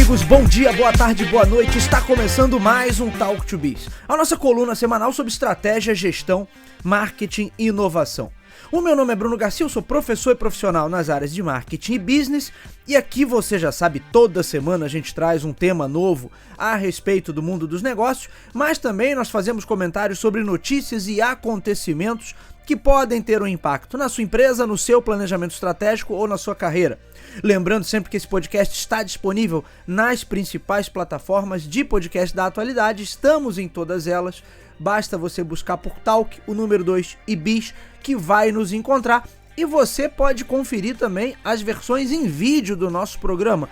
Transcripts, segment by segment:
amigos, bom dia, boa tarde, boa noite. Está começando mais um Talk to Biz, a nossa coluna semanal sobre estratégia, gestão, marketing e inovação. O meu nome é Bruno Garcia, eu sou professor e profissional nas áreas de marketing e business, e aqui você já sabe, toda semana a gente traz um tema novo a respeito do mundo dos negócios, mas também nós fazemos comentários sobre notícias e acontecimentos que podem ter um impacto na sua empresa, no seu planejamento estratégico ou na sua carreira. Lembrando sempre que esse podcast está disponível nas principais plataformas de podcast da atualidade, estamos em todas elas, basta você buscar por Talk, o número 2 e Biz, que vai nos encontrar. E você pode conferir também as versões em vídeo do nosso programa.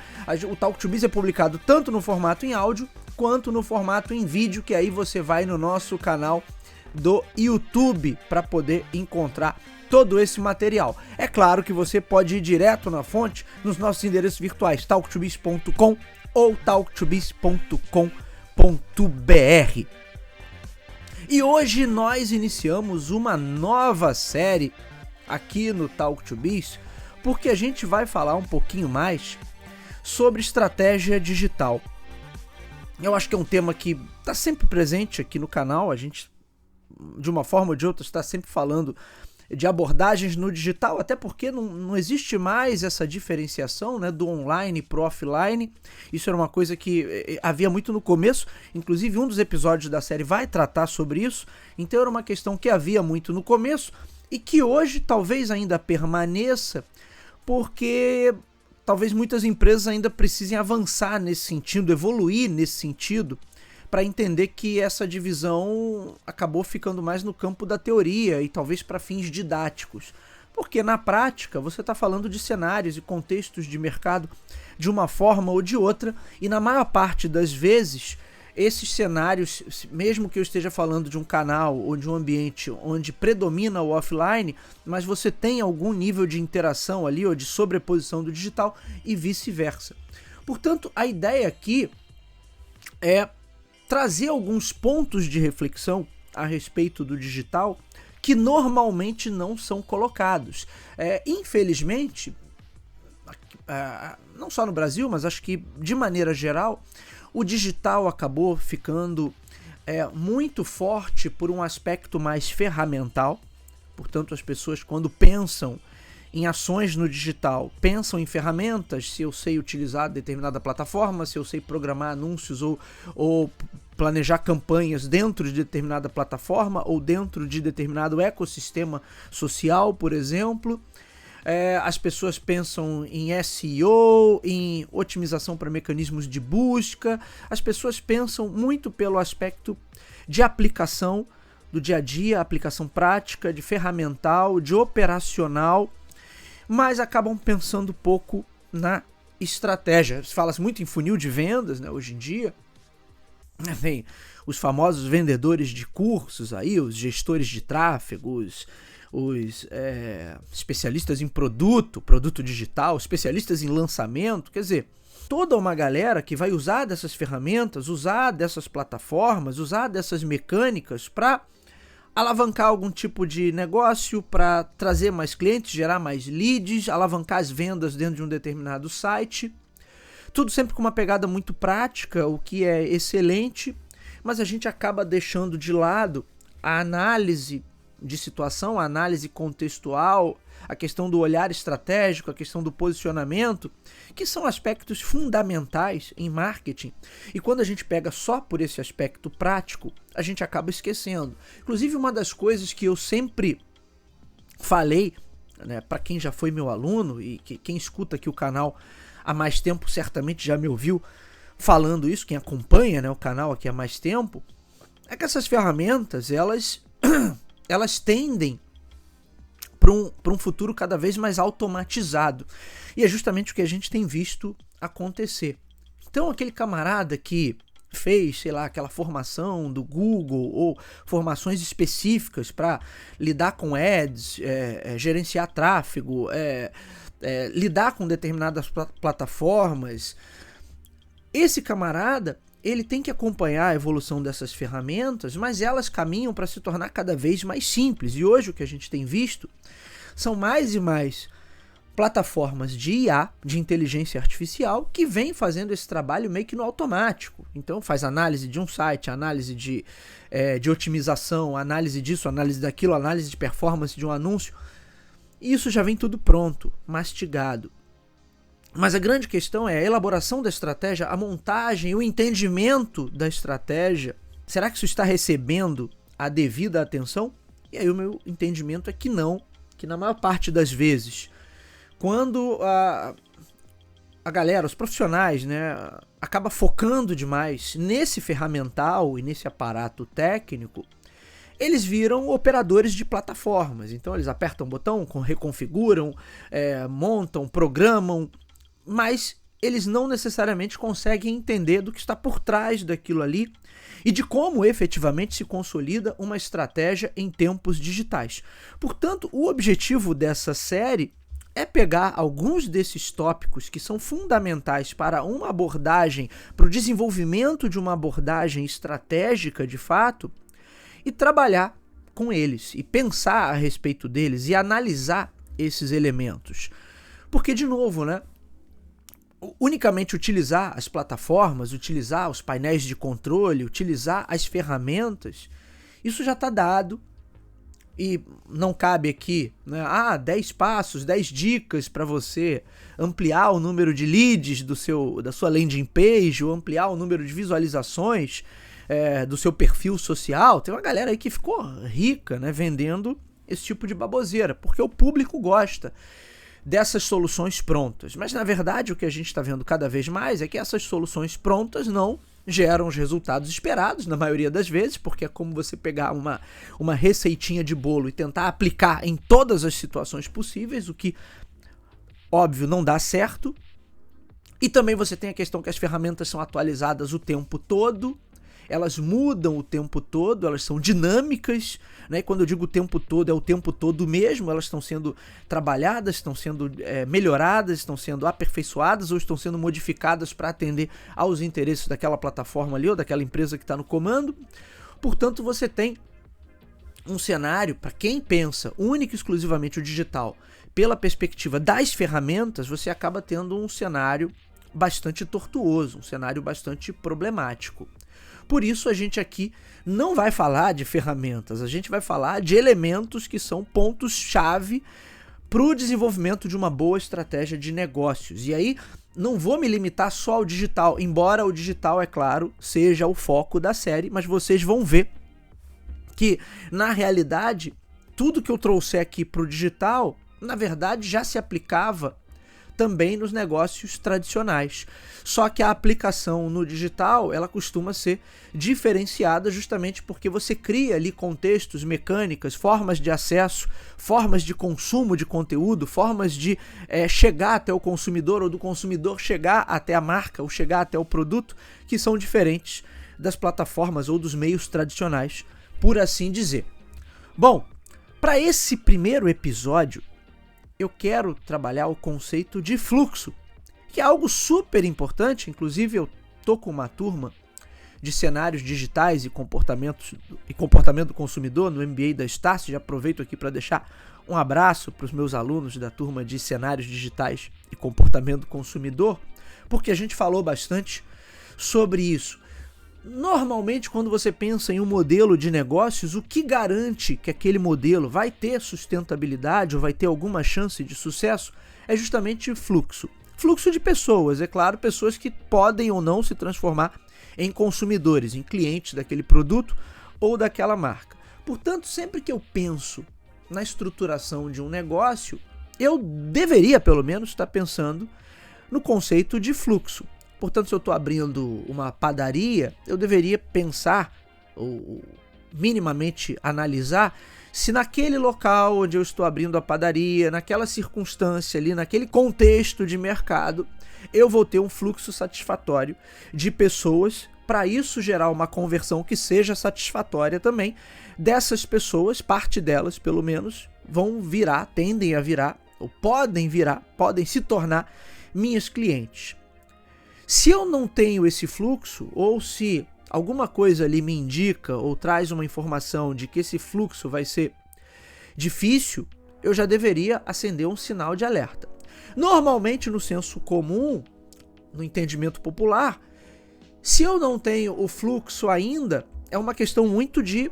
O Talk to Biz é publicado tanto no formato em áudio, quanto no formato em vídeo, que aí você vai no nosso canal do YouTube para poder encontrar todo esse material. É claro que você pode ir direto na fonte nos nossos endereços virtuais, talktobiz.com ou talktobiz.com.br. E hoje nós iniciamos uma nova série aqui no Talk to Biz, porque a gente vai falar um pouquinho mais sobre estratégia digital. Eu acho que é um tema que está sempre presente aqui no canal, a gente, de uma forma ou de outra, está sempre falando de abordagens no digital, até porque não existe mais essa diferenciação, né, do online pro offline. Isso era uma coisa que havia muito no começo, inclusive um dos episódios da série vai tratar sobre isso, então era uma questão que havia muito no começo e que hoje talvez ainda permaneça, porque talvez muitas empresas ainda precisem avançar nesse sentido, evoluir nesse sentido, para entender que essa divisão acabou ficando mais no campo da teoria e talvez para fins didáticos. Porque na prática você está falando de cenários e contextos de mercado de uma forma ou de outra, e na maior parte das vezes esses cenários, mesmo que eu esteja falando de um canal ou de um ambiente onde predomina o offline, mas você tem algum nível de interação ali ou de sobreposição do digital e vice-versa. Portanto, a ideia aqui é trazer alguns pontos de reflexão a respeito do digital que normalmente não são colocados. Infelizmente, não só no Brasil, mas acho que de maneira geral, o digital acabou ficando muito forte por um aspecto mais ferramental. Portanto, as pessoas, quando pensam em ações no digital, pensam em ferramentas, se eu sei utilizar determinada plataforma, se eu sei programar anúncios ou planejar campanhas dentro de determinada plataforma ou dentro de determinado ecossistema social, por exemplo. As pessoas pensam em SEO, em otimização para mecanismos de busca. As pessoas pensam muito pelo aspecto de aplicação do dia a dia, aplicação prática, de ferramental, de operacional, mas acabam pensando pouco na estratégia. Fala-se muito em funil de vendas, né, hoje em dia. Tem os famosos vendedores de cursos, aí, os gestores de tráfego, os especialistas em produto digital, especialistas em lançamento, quer dizer, toda uma galera que vai usar dessas ferramentas, usar dessas plataformas, usar dessas mecânicas para alavancar algum tipo de negócio, para trazer mais clientes, gerar mais leads, alavancar as vendas dentro de um determinado site. Tudo sempre com uma pegada muito prática, o que é excelente, mas a gente acaba deixando de lado a análise de situação, a análise contextual, a questão do olhar estratégico, a questão do posicionamento, que são aspectos fundamentais em marketing. E quando a gente pega só por esse aspecto prático, a gente acaba esquecendo. Inclusive, uma das coisas que eu sempre falei, né, para quem já foi meu aluno e quem escuta aqui o canal há mais tempo certamente já me ouviu falando isso, quem acompanha, né, o canal aqui há mais tempo, é que essas ferramentas, elas tendem para um futuro cada vez mais automatizado. E é justamente o que a gente tem visto acontecer. Então, aquele camarada que fez, sei lá, aquela formação do Google ou formações específicas para lidar com ads, gerenciar tráfego, lidar com determinadas plataformas, esse camarada, ele tem que acompanhar a evolução dessas ferramentas, mas elas caminham para se tornar cada vez mais simples. E hoje o que a gente tem visto são mais e mais plataformas de IA, de inteligência artificial, que vem fazendo esse trabalho meio que no automático. Então faz análise de um site, análise de otimização, análise disso, análise daquilo, análise de performance de um anúncio. E isso já vem tudo pronto, mastigado. Mas a grande questão é a elaboração da estratégia, a montagem, o entendimento da estratégia. Será que isso está recebendo a devida atenção? E aí o meu entendimento é que não, que na maior parte das vezes, quando a galera, os profissionais, né, acaba focando demais nesse ferramental e nesse aparato técnico, eles viram operadores de plataformas. Então eles apertam o botão, reconfiguram, montam, programam, mas eles não necessariamente conseguem entender do que está por trás daquilo ali e de como efetivamente se consolida uma estratégia em tempos digitais. Portanto, o objetivo dessa série é pegar alguns desses tópicos que são fundamentais para uma abordagem, para o desenvolvimento de uma abordagem estratégica de fato, e trabalhar com eles, e pensar a respeito deles, e analisar esses elementos. Porque, de novo, né? Unicamente utilizar as plataformas, utilizar os painéis de controle, utilizar as ferramentas, isso já está dado e não cabe aqui, né? 10 passos, 10 dicas para você ampliar o número de leads da sua landing page ou ampliar o número de visualizações do seu perfil social. Tem uma galera aí que ficou rica, né, vendendo esse tipo de baboseira, porque o público gosta dessas soluções prontas. Mas, na verdade, o que a gente está vendo cada vez mais é que essas soluções prontas não geram os resultados esperados, na maioria das vezes, porque é como você pegar uma receitinha de bolo e tentar aplicar em todas as situações possíveis, o que, óbvio, não dá certo. E também você tem a questão que as ferramentas são atualizadas o tempo todo, elas mudam o tempo todo, elas são dinâmicas, né? E quando eu digo o tempo todo, é o tempo todo mesmo, elas estão sendo trabalhadas, estão sendo melhoradas, estão sendo aperfeiçoadas ou estão sendo modificadas para atender aos interesses daquela plataforma ali ou daquela empresa que está no comando. Portanto, você tem um cenário, para quem pensa única e exclusivamente o digital, pela perspectiva das ferramentas, você acaba tendo um cenário bastante tortuoso, um cenário bastante problemático. Por isso a gente aqui não vai falar de ferramentas, a gente vai falar de elementos que são pontos-chave para o desenvolvimento de uma boa estratégia de negócios. E aí não vou me limitar só ao digital, embora o digital, é claro, seja o foco da série, mas vocês vão ver que, na realidade, tudo que eu trouxer aqui para o digital, na verdade, já se aplicava também nos negócios tradicionais. Só que a aplicação no digital, ela costuma ser diferenciada justamente porque você cria ali contextos, mecânicas, formas de acesso, formas de consumo de conteúdo, formas de chegar até o consumidor ou do consumidor chegar até a marca ou chegar até o produto, que são diferentes das plataformas ou dos meios tradicionais, por assim dizer. Bom, para esse primeiro episódio, eu quero trabalhar o conceito de fluxo, que é algo super importante. Inclusive eu tô com uma turma de cenários digitais e comportamento do consumidor no MBA da Starce. Já aproveito aqui para deixar um abraço para os meus alunos da turma de cenários digitais e comportamento do consumidor, porque a gente falou bastante sobre isso. Normalmente, quando você pensa em um modelo de negócios, o que garante que aquele modelo vai ter sustentabilidade ou vai ter alguma chance de sucesso é justamente fluxo. Fluxo de pessoas, é claro, pessoas que podem ou não se transformar em consumidores, em clientes daquele produto ou daquela marca. Portanto, sempre que eu penso na estruturação de um negócio, eu deveria, pelo menos, estar pensando no conceito de fluxo. Portanto, se eu estou abrindo uma padaria, eu deveria pensar, ou minimamente analisar, se naquele local onde eu estou abrindo a padaria, naquela circunstância ali, naquele contexto de mercado, eu vou ter um fluxo satisfatório de pessoas, para isso gerar uma conversão que seja satisfatória também. Dessas pessoas, parte delas, pelo menos, vão virar, tendem a virar, ou podem se tornar minhas clientes. Se eu não tenho esse fluxo, ou se alguma coisa ali me indica ou traz uma informação de que esse fluxo vai ser difícil, eu já deveria acender um sinal de alerta. Normalmente, no senso comum, no entendimento popular, se eu não tenho o fluxo ainda, é uma questão muito de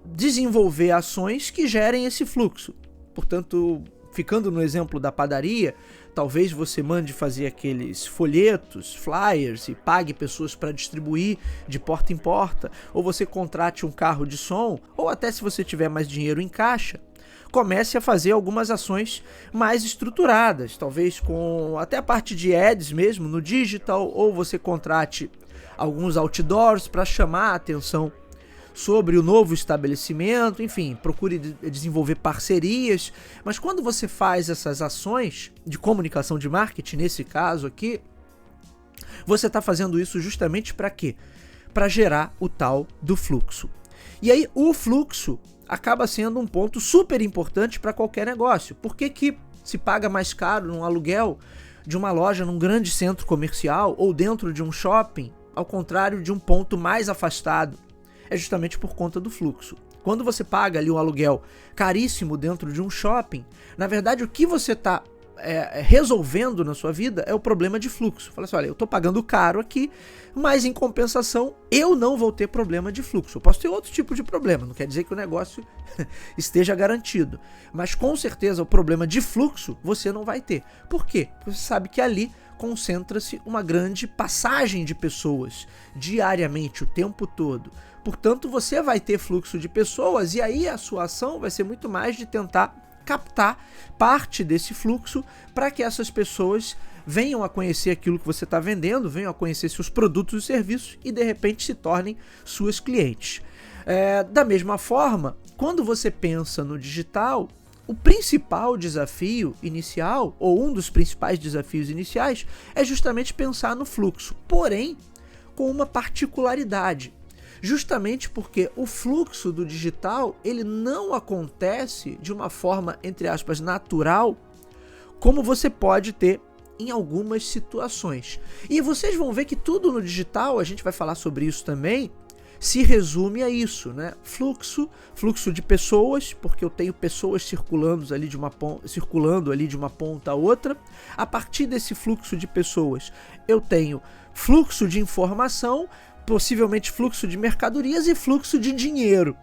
desenvolver ações que gerem esse fluxo. Portanto, ficando no exemplo da padaria, talvez você mande fazer aqueles folhetos, flyers e pague pessoas para distribuir de porta em porta, ou você contrate um carro de som, ou até se você tiver mais dinheiro em caixa, comece a fazer algumas ações mais estruturadas, talvez com até a parte de ads mesmo no digital, ou você contrate alguns outdoors para chamar a atenção sobre o novo estabelecimento, enfim, procure desenvolver parcerias, mas quando você faz essas ações de comunicação de marketing, nesse caso aqui, você está fazendo isso justamente para quê? Para gerar o tal do fluxo. E aí o fluxo acaba sendo um ponto super importante para qualquer negócio. Por que se paga mais caro num aluguel de uma loja num grande centro comercial ou dentro de um shopping, ao contrário de um ponto mais afastado? É justamente por conta do fluxo. Quando você paga ali um aluguel caríssimo dentro de um shopping, na verdade o que você está resolvendo na sua vida é o problema de fluxo. Fala assim, olha, eu estou pagando caro aqui, mas em compensação eu não vou ter problema de fluxo. Eu posso ter outro tipo de problema, não quer dizer que o negócio esteja garantido, mas com certeza o problema de fluxo você não vai ter. Por quê? Porque você sabe que ali concentra-se uma grande passagem de pessoas diariamente, o tempo todo. Portanto, você vai ter fluxo de pessoas e aí a sua ação vai ser muito mais de tentar captar parte desse fluxo para que essas pessoas venham a conhecer aquilo que você está vendendo, venham a conhecer seus produtos e serviços e de repente se tornem suas clientes. Da mesma forma, quando você pensa no digital, o principal desafio inicial, ou um dos principais desafios iniciais, é justamente pensar no fluxo, porém com uma particularidade. Justamente porque o fluxo do digital ele não acontece de uma forma, entre aspas, natural, como você pode ter em algumas situações. E vocês vão ver que tudo no digital, a gente vai falar sobre isso também, se resume a isso, né? Fluxo de pessoas, porque eu tenho pessoas circulando ali de uma ponta a outra. A partir desse fluxo de pessoas, eu tenho fluxo de informação, possivelmente fluxo de mercadorias e fluxo de dinheiro.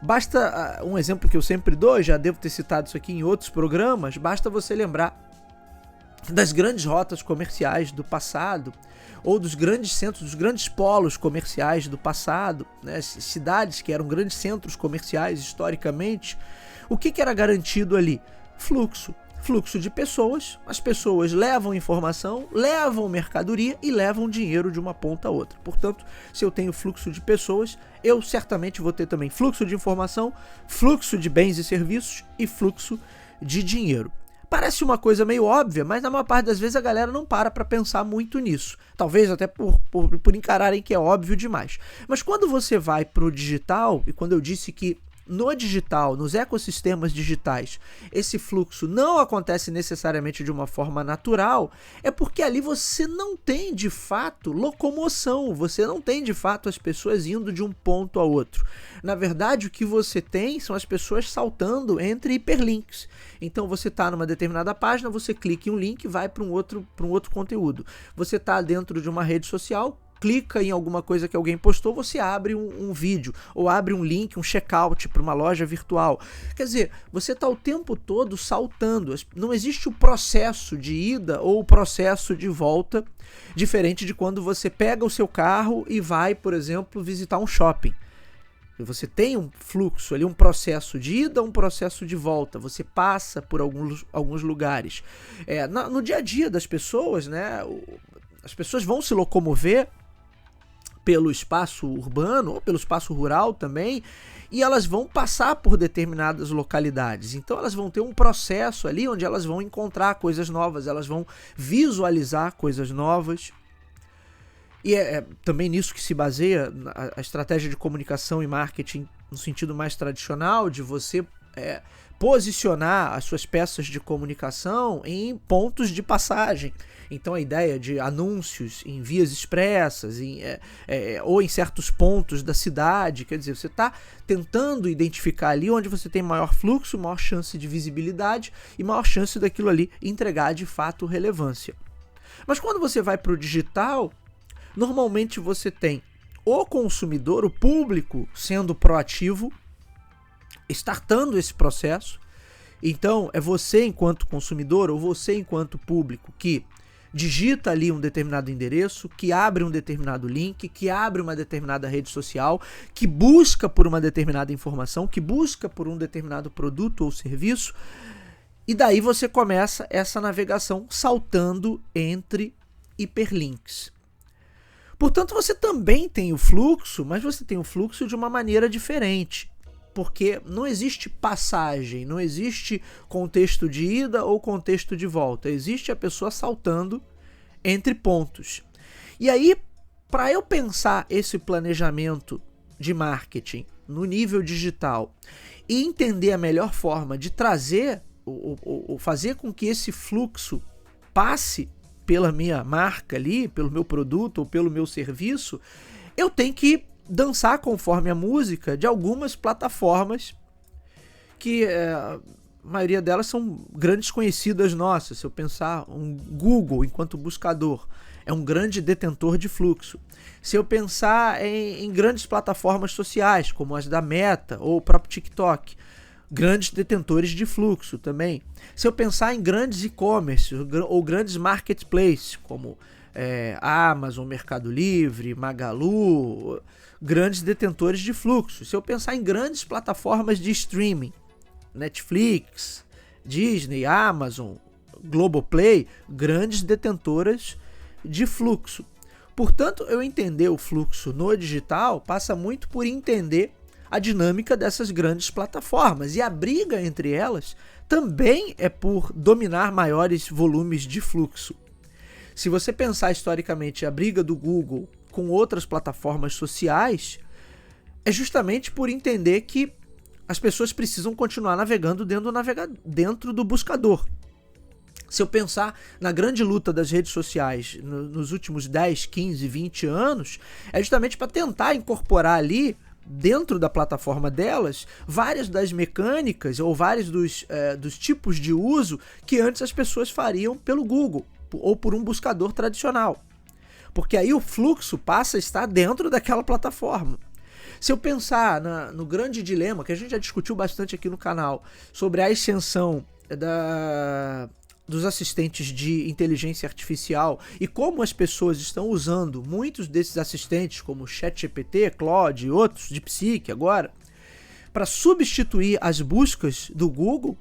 Basta um exemplo que eu sempre dou, já devo ter citado isso aqui em outros programas, basta você lembrar das grandes rotas comerciais do passado, ou dos grandes centros, dos grandes polos comerciais do passado, né? Cidades que eram grandes centros comerciais historicamente. O que era garantido ali? Fluxo de pessoas, as pessoas levam informação, levam mercadoria e levam dinheiro de uma ponta a outra. Portanto, se eu tenho fluxo de pessoas, eu certamente vou ter também fluxo de informação, fluxo de bens e serviços e fluxo de dinheiro. Parece uma coisa meio óbvia, mas na maior parte das vezes a galera não para pensar muito nisso. Talvez até por encararem que é óbvio demais. Mas quando você vai para o digital, e quando eu disse que no digital, nos ecossistemas digitais, esse fluxo não acontece necessariamente de uma forma natural, é porque ali você não tem de fato locomoção, você não tem de fato as pessoas indo de um ponto a outro. Na verdade, o que você tem são as pessoas saltando entre hiperlinks. Então você está numa determinada página, você clica em um link e vai para um outro conteúdo. Você está dentro de uma rede social, clica em alguma coisa que alguém postou, você abre um vídeo, ou abre um link, um checkout para uma loja virtual. Quer dizer, você está o tempo todo saltando. Não existe o processo de ida ou o processo de volta, diferente de quando você pega o seu carro e vai, por exemplo, visitar um shopping. Você tem um fluxo ali, um processo de ida, um processo de volta. Você passa por alguns lugares. No dia a dia das pessoas, né, as pessoas vão se locomover pelo espaço urbano ou pelo espaço rural também, e elas vão passar por determinadas localidades. Então elas vão ter um processo ali onde elas vão encontrar coisas novas, elas vão visualizar coisas novas. E é também nisso que se baseia a estratégia de comunicação e marketing no sentido mais tradicional, de você posicionar as suas peças de comunicação em pontos de passagem. Então a ideia de anúncios em vias expressas, ou em certos pontos da cidade, quer dizer, você está tentando identificar ali onde você tem maior fluxo, maior chance de visibilidade e maior chance daquilo ali entregar de fato relevância. Mas quando você vai para o digital, normalmente você tem o consumidor, o público, sendo proativo, startando esse processo. Então é você enquanto consumidor ou você enquanto público que digita ali um determinado endereço, que abre um determinado link, que abre uma determinada rede social, que busca por uma determinada informação, que busca por um determinado produto ou serviço, e daí você começa essa navegação saltando entre hiperlinks. Portanto, você também tem o fluxo, mas você tem o fluxo de uma maneira diferente, porque não existe passagem, não existe contexto de ida ou contexto de volta, existe a pessoa saltando entre pontos. E aí, para eu pensar esse planejamento de marketing no nível digital e entender a melhor forma de trazer ou fazer com que esse fluxo passe pela minha marca ali, pelo meu produto ou pelo meu serviço, eu tenho que dançar conforme a música de algumas plataformas que a maioria delas são grandes conhecidas nossas. Se eu pensar um Google enquanto buscador, é um grande detentor de fluxo. Se eu pensar em grandes plataformas sociais, como as da Meta ou o próprio TikTok, grandes detentores de fluxo também. Se eu pensar em grandes e-commerce ou grandes marketplaces, como Amazon, Mercado Livre, Magalu, grandes detentores de fluxo. Se eu pensar em grandes plataformas de streaming, Netflix, Disney, Amazon, Globoplay, grandes detentoras de fluxo. Portanto, eu entender o fluxo no digital passa muito por entender a dinâmica dessas grandes plataformas, e a briga entre elas também é por dominar maiores volumes de fluxo. Se você pensar historicamente a briga do Google com outras plataformas sociais, é justamente por entender que as pessoas precisam continuar navegando dentro do buscador. Se eu pensar na grande luta das redes sociais nos últimos 10, 15, 20 anos, é justamente para tentar incorporar ali, dentro da plataforma delas, várias das mecânicas ou vários dos tipos de uso que antes as pessoas fariam pelo Google ou por um buscador tradicional. Porque aí o fluxo passa a estar dentro daquela plataforma. Se eu pensar no grande dilema, que a gente já discutiu bastante aqui no canal, sobre a extensão dos assistentes de inteligência artificial e como as pessoas estão usando muitos desses assistentes, como o ChatGPT, Claude e outros, DeepSeek agora, para substituir as buscas do Google,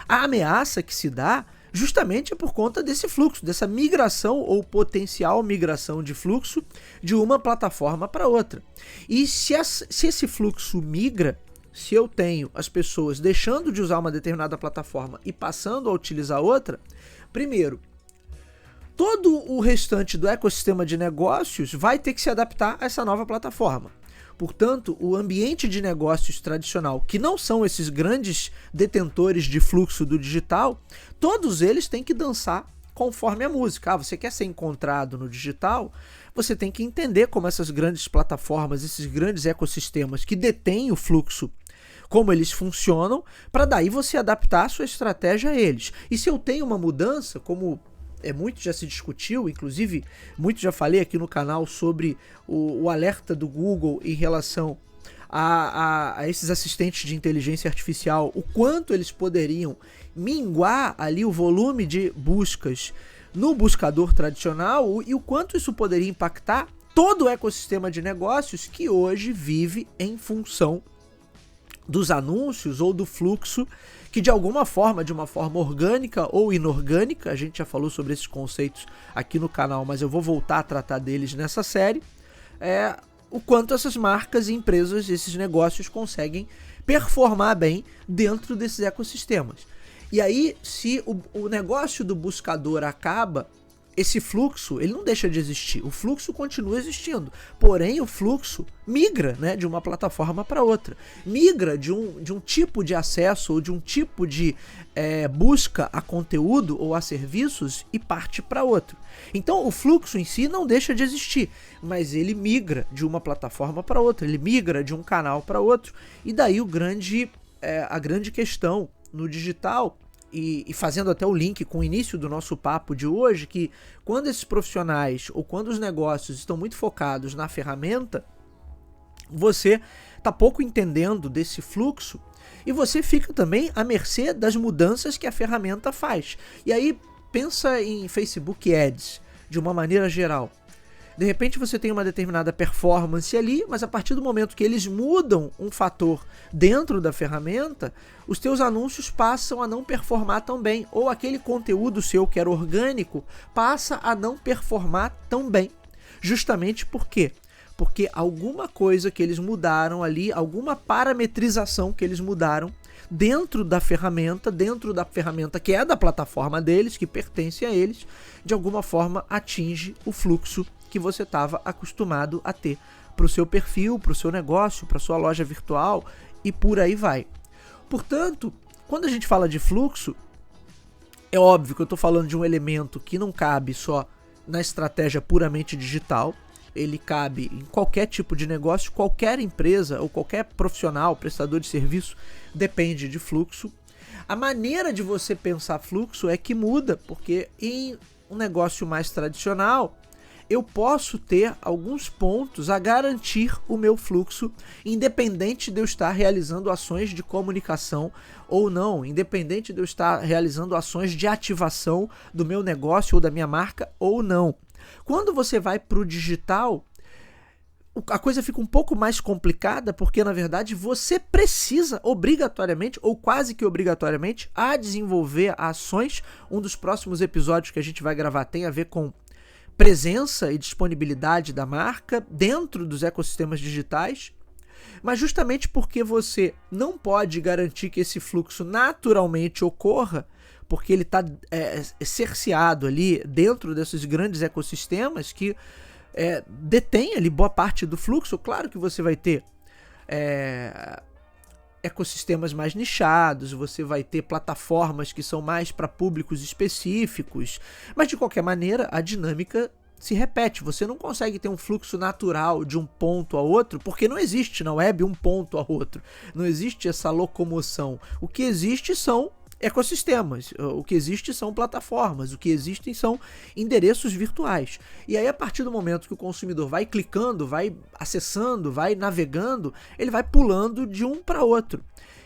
a ameaça que se dá justamente é por conta desse fluxo, dessa migração ou potencial migração de fluxo de uma plataforma para outra. E se esse fluxo migra, se eu tenho as pessoas deixando de usar uma determinada plataforma e passando a utilizar outra, primeiro, todo o restante do ecossistema de negócios vai ter que se adaptar a essa nova plataforma. Portanto, o ambiente de negócios tradicional, que não são esses grandes detentores de fluxo do digital, todos eles têm que dançar conforme a música. Você quer ser encontrado no digital? Você tem que entender como essas grandes plataformas, esses grandes ecossistemas que detêm o fluxo, como eles funcionam, para daí você adaptar a sua estratégia a eles. E se eu tenho uma mudança, como muito já se discutiu, inclusive muito já falei aqui no canal sobre o alerta do Google em relação a esses assistentes de inteligência artificial, o quanto eles poderiam minguar ali o volume de buscas no buscador tradicional e o quanto isso poderia impactar todo o ecossistema de negócios que hoje vive em função dos anúncios ou do fluxo que de alguma forma, de uma forma orgânica ou inorgânica, a gente já falou sobre esses conceitos aqui no canal, mas eu vou voltar a tratar deles nessa série, o quanto essas marcas e empresas, esses negócios conseguem performar bem dentro desses ecossistemas. E aí, se o negócio do buscador acaba esse fluxo, ele não deixa de existir, o fluxo continua existindo, porém o fluxo migra, né, de uma plataforma para outra, migra de um tipo de acesso ou de um tipo de busca a conteúdo ou a serviços e parte para outro. Então o fluxo em si não deixa de existir, mas ele migra de uma plataforma para outra, ele migra de um canal para outro, e daí a grande questão no digital, e fazendo até o link com o início do nosso papo de hoje, que quando esses profissionais ou quando os negócios estão muito focados na ferramenta, você está pouco entendendo desse fluxo e você fica também à mercê das mudanças que a ferramenta faz. E aí pensa em Facebook Ads de uma maneira geral. De repente você tem uma determinada performance ali, mas a partir do momento que eles mudam um fator dentro da ferramenta, os teus anúncios passam a não performar tão bem, ou aquele conteúdo seu que era orgânico passa a não performar tão bem. Justamente por quê? Porque alguma coisa que eles mudaram ali, alguma parametrização que eles mudaram dentro da ferramenta que é da plataforma deles, que pertence a eles, de alguma forma atinge o fluxo que você estava acostumado a ter para o seu perfil, para o seu negócio, para a sua loja virtual e por aí vai. Portanto, quando a gente fala de fluxo, é óbvio que eu estou falando de um elemento que não cabe só na estratégia puramente digital, ele cabe em qualquer tipo de negócio, qualquer empresa ou qualquer profissional, prestador de serviço, depende de fluxo. A maneira de você pensar fluxo é que muda, porque em um negócio mais tradicional, eu posso ter alguns pontos a garantir o meu fluxo, independente de eu estar realizando ações de comunicação ou não, independente de eu estar realizando ações de ativação do meu negócio ou da minha marca ou não. Quando você vai para o digital, a coisa fica um pouco mais complicada, porque na verdade você precisa obrigatoriamente, ou quase que obrigatoriamente, a desenvolver ações. Um dos próximos episódios que a gente vai gravar tem a ver com presença e disponibilidade da marca dentro dos ecossistemas digitais, mas justamente porque você não pode garantir que esse fluxo naturalmente ocorra, porque ele está cerceado ali dentro desses grandes ecossistemas que detém ali boa parte do fluxo. Claro que você vai ter ecossistemas mais nichados, você vai ter plataformas que são mais para públicos específicos, mas de qualquer maneira a dinâmica se repete. Você não consegue ter um fluxo natural de um ponto a outro, porque não existe na web um ponto a outro, não existe essa locomoção. O que existe são ecossistemas, o que existe são plataformas, o que existem são endereços virtuais. E aí, a partir do momento que o consumidor vai clicando, vai acessando, vai navegando, ele vai pulando de um para outro.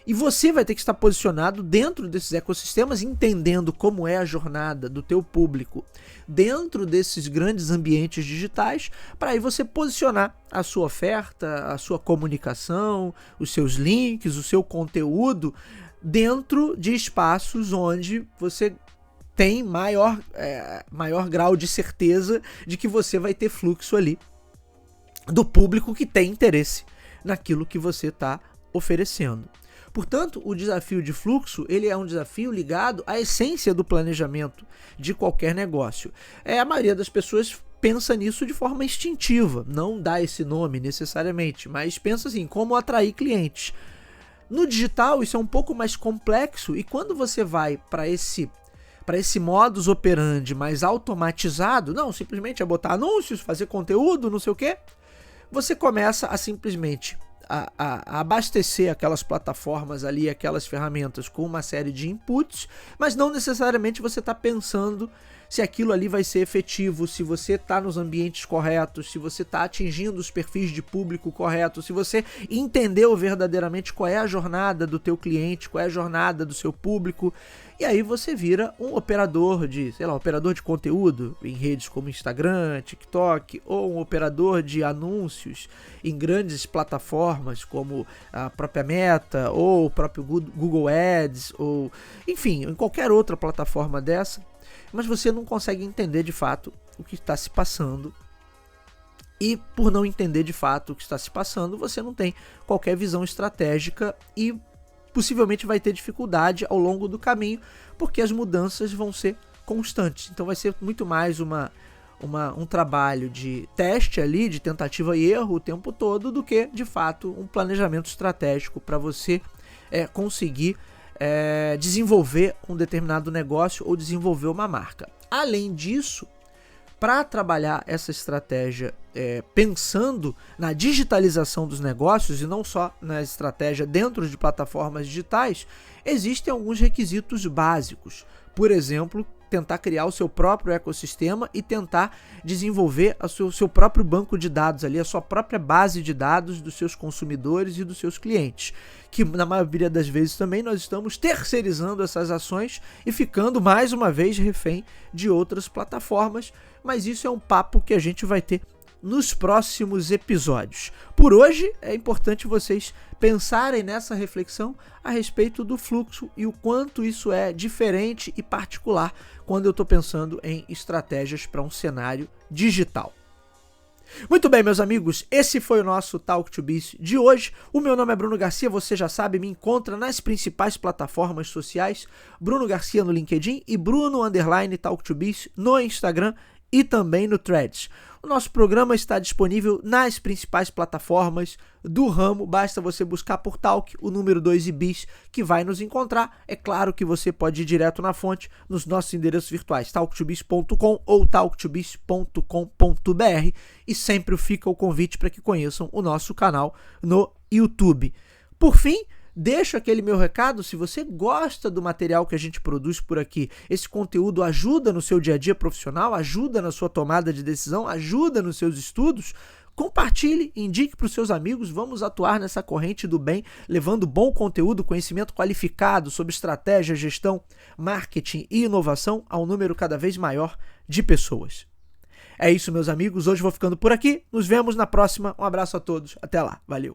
E você vai ter que estar posicionado dentro desses ecossistemas, entendendo como é a jornada do teu público dentro desses grandes ambientes digitais, para aí você posicionar a sua oferta, a sua comunicação, os seus links, o seu conteúdo dentro de espaços onde você tem maior grau de certeza de que você vai ter fluxo ali do público que tem interesse naquilo que você está oferecendo. Portanto, o desafio de fluxo, ele é um desafio ligado à essência do planejamento de qualquer negócio. A maioria das pessoas pensa nisso de forma instintiva, não dá esse nome necessariamente, mas pensa assim, como atrair clientes. No digital isso é um pouco mais complexo, e quando você vai para esse modus operandi mais automatizado, não simplesmente botar anúncios, fazer conteúdo, não sei o que, você começa a simplesmente a abastecer aquelas plataformas ali, aquelas ferramentas com uma série de inputs, mas não necessariamente você está pensando se aquilo ali vai ser efetivo, se você está nos ambientes corretos, se você está atingindo os perfis de público corretos, se você entendeu verdadeiramente qual é a jornada do teu cliente, qual é a jornada do seu público, e aí você vira um operador de, operador de conteúdo em redes como Instagram, TikTok, ou um operador de anúncios em grandes plataformas como a própria Meta, ou o próprio Google Ads, ou enfim, em qualquer outra plataforma dessa, mas você não consegue entender de fato o que está se passando, e por não entender de fato o que está se passando, você não tem qualquer visão estratégica e possivelmente vai ter dificuldade ao longo do caminho, porque as mudanças vão ser constantes. Então vai ser muito mais um trabalho de teste ali, de tentativa e erro o tempo todo, do que, de fato, um planejamento estratégico para você conseguir desenvolver um determinado negócio ou desenvolver uma marca. Além disso, para trabalhar essa estratégia pensando na digitalização dos negócios e não só na estratégia dentro de plataformas digitais, existem alguns requisitos básicos. Por exemplo, tentar criar o seu próprio ecossistema e tentar desenvolver o seu próprio banco de dados ali, a sua própria base de dados dos seus consumidores e dos seus clientes, que na maioria das vezes também nós estamos terceirizando essas ações e ficando mais uma vez refém de outras plataformas, mas isso é um papo que a gente vai ter nos próximos episódios. Por hoje, é importante vocês pensarem nessa reflexão a respeito do fluxo e o quanto isso é diferente e particular quando eu estou pensando em estratégias para um cenário digital. Muito bem, meus amigos, esse foi o nosso Talk to Biz de hoje. O meu nome é Bruno Garcia, você já sabe, me encontra nas principais plataformas sociais, Bruno Garcia no LinkedIn e Bruno_Talk to Biz no Instagram e também no Threads. O nosso programa está disponível nas principais plataformas do ramo, basta você buscar por Talk, o número 2 e Biz, que vai nos encontrar. É claro que você pode ir direto na fonte nos nossos endereços virtuais, talktobiz.com ou talktobiz.com.br, e sempre fica o convite para que conheçam o nosso canal no YouTube. Por fim, deixo aquele meu recado: se você gosta do material que a gente produz por aqui, esse conteúdo ajuda no seu dia a dia profissional, ajuda na sua tomada de decisão, ajuda nos seus estudos, compartilhe, indique para os seus amigos. Vamos atuar nessa corrente do bem, levando bom conteúdo, conhecimento qualificado sobre estratégia, gestão, marketing e inovação a um número cada vez maior de pessoas. É isso, meus amigos, hoje vou ficando por aqui, nos vemos na próxima, um abraço a todos, até lá, valeu!